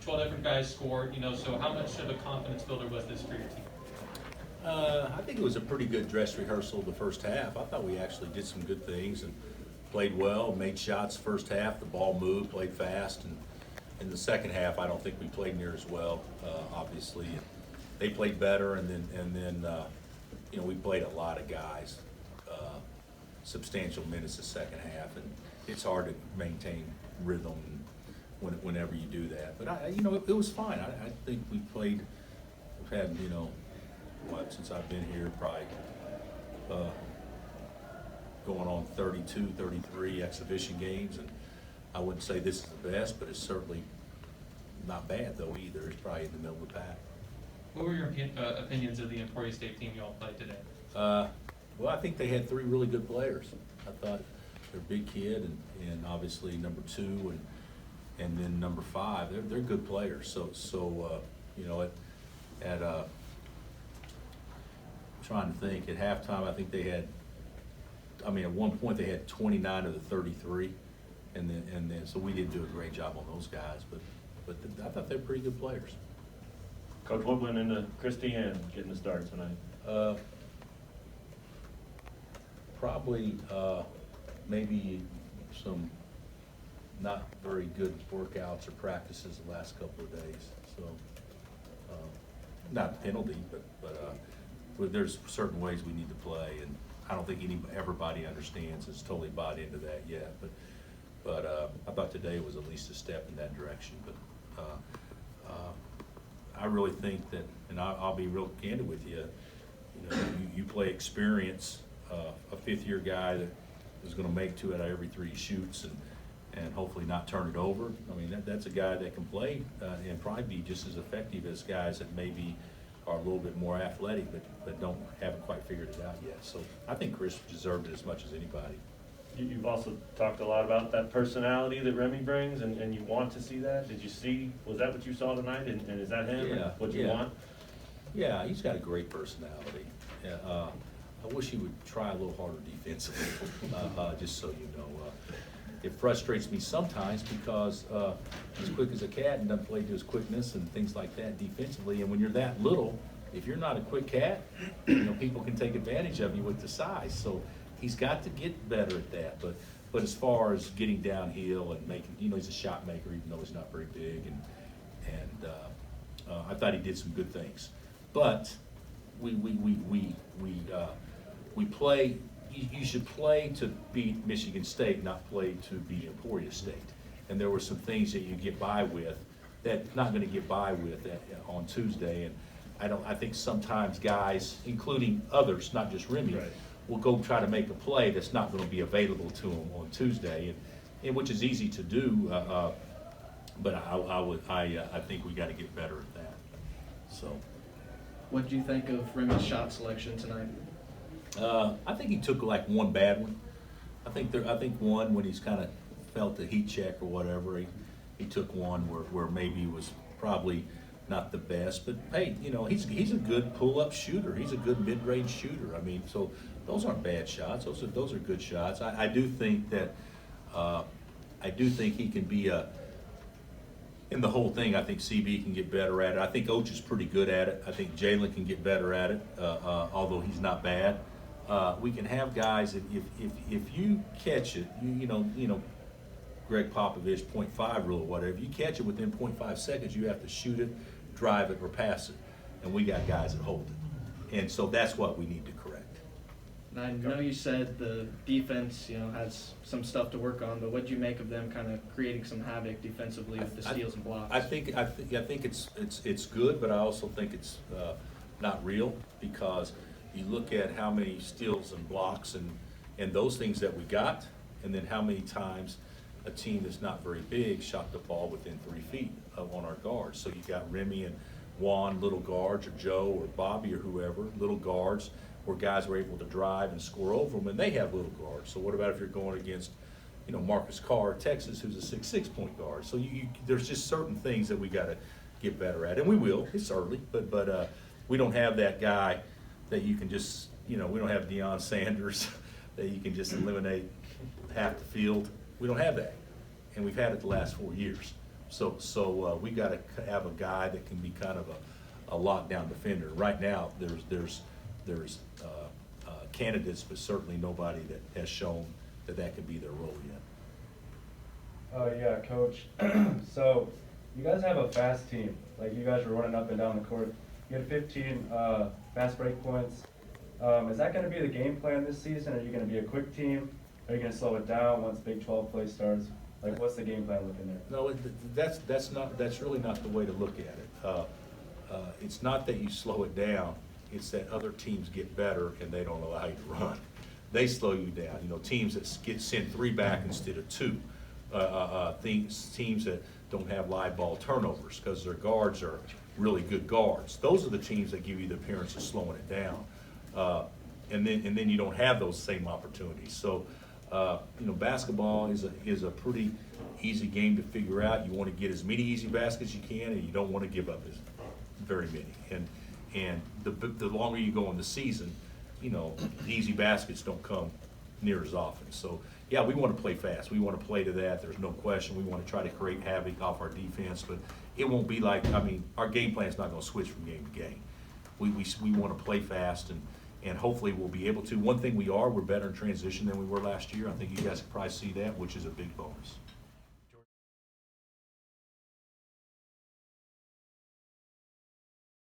12 different guys scored, so how much of a confidence builder was this for your team? I think it was a pretty good dress rehearsal the first half. I thought we actually did some good things and played well, made shots first half, the ball moved, played fast, and in the second half I don't think we played near as well, obviously. They played better, and then we played a lot of guys, substantial minutes the second half, and it's hard to maintain rhythm whenever you do that. But it was fine. I think we've had since I've been here, probably going on 32, 33 exhibition games, and I wouldn't say this is the best, but it's certainly not bad though either. It's probably in the middle of the pack. What were your opinions of the Emporia State team you all played today? Well, I think they had three really good players. I thought their big kid and obviously number 2 and then number 5. They're good players. So trying to think, at halftime I think they had, at one point they had 29 of the 33, and then so we didn't do a great job on those guys, but I thought they're pretty good players. Coach, what went into Christiane getting the start tonight? Probably maybe some not very good workouts or practices the last couple of days. So not penalty, but there's certain ways we need to play, and I don't think everybody understands it's totally bought into that yet. But I thought today was at least a step in that direction. But I really think that, and I'll be real candid with you. You play experience, a fifth-year guy that is going to make 2 out of every 3 he shoots, and hopefully not turn it over. That's a guy that can play and probably be just as effective as guys that maybe are a little bit more athletic, but haven't quite figured it out yet. So I think Chris deserved it as much as anybody. You've also talked a lot about that personality that Remy brings, and you want to see that. Was that what you saw tonight, and is that him? Yeah, what you want? Yeah, he's got a great personality. I wish he would try a little harder defensively, just so you know. It frustrates me sometimes because he's quick as a cat and doesn't play to his quickness and things like that defensively. And when you're that little, if you're not a quick cat, people can take advantage of you with the size. So he's got to get better at that. But as far as getting downhill and making, he's a shot maker, even though he's not very big. And I thought he did some good things. But we play. You should play to beat Michigan State, not play to beat Emporia State. And there were some things that you get by with that not going to get by with on Tuesday. And I think sometimes guys, including others, not just Remy, right, will go try to make a play that's not going to be available to them on Tuesday, and which is easy to do. But I think we got to get better at that. So. What do you think of Remy's shot selection tonight? I think he took like one bad one. I think one when he's kind of felt the heat check or whatever. He took one where maybe was probably not the best, but hey, he's a good pull-up shooter. He's a good mid-range shooter. So those aren't bad shots. Those are good shots. I do think that he can be in the whole thing. I think CB can get better at it. I think Oach is pretty good at it. I think Jalen can get better at it, although he's not bad. We can have guys if you catch it, Greg Popovich 0.5 rule or whatever. If you catch it within 0.5 seconds, you have to shoot it, drive it, or pass it. And we got guys that hold it, and so that's what we need to correct. And I know you said the defense, has some stuff to work on, but what do you make of them kind of creating some havoc defensively with the steals and blocks? I think it's good, but I also think it's not real, because you look at how many steals and blocks and those things that we got, and then how many times a team that's not very big shot the ball within 3 feet on our guards. So you got Remy and Juan, little guards, or Joe or Bobby or whoever, little guards, where guys were able to drive and score over them, and they have little guards. So what about if you're going against, Marcus Carr, Texas, who's a 6'6" point guard? So there's just certain things that we got to get better at, and we will. It's early, but we don't have that guy that you can just, we don't have Deion Sanders that you can just eliminate half the field. We don't have that, and we've had it the last 4 years. So we gotta have a guy that can be kind of a lockdown defender. Right now, there's candidates, but certainly nobody that has shown that could be their role yet. Yeah, Coach. So you guys have a fast team. Like, you guys were running up and down the court. You had 15 fast break points. Is that going to be the game plan this season? Are you going to be a quick team? Are you going to slow it down once Big 12 play starts? Like, what's the game plan looking there? No, that's really not the way to look at it. It's not that you slow it down, it's that other teams get better and they don't allow you to run. They slow you down. You know, teams that send 3 back instead of 2. Teams that don't have live ball turnovers because their guards are really good guards. Those are the teams that give you the appearance of slowing it down. And then you don't have those same opportunities. So, you know, basketball is a pretty easy game to figure out. You want to get as many easy baskets as you can, and you don't want to give up very many. And the longer you go in the season, you know, the easy baskets don't come near as often. So, yeah, we want to play fast. We want to play to that. There's no question. We want to try to create havoc off our defense, but it won't be like, I mean, our game plan is not going to switch from game to game. We want to play fast, and hopefully we'll be able to. One thing we're better in transition than we were last year. I think you guys can probably see that, which is a big bonus.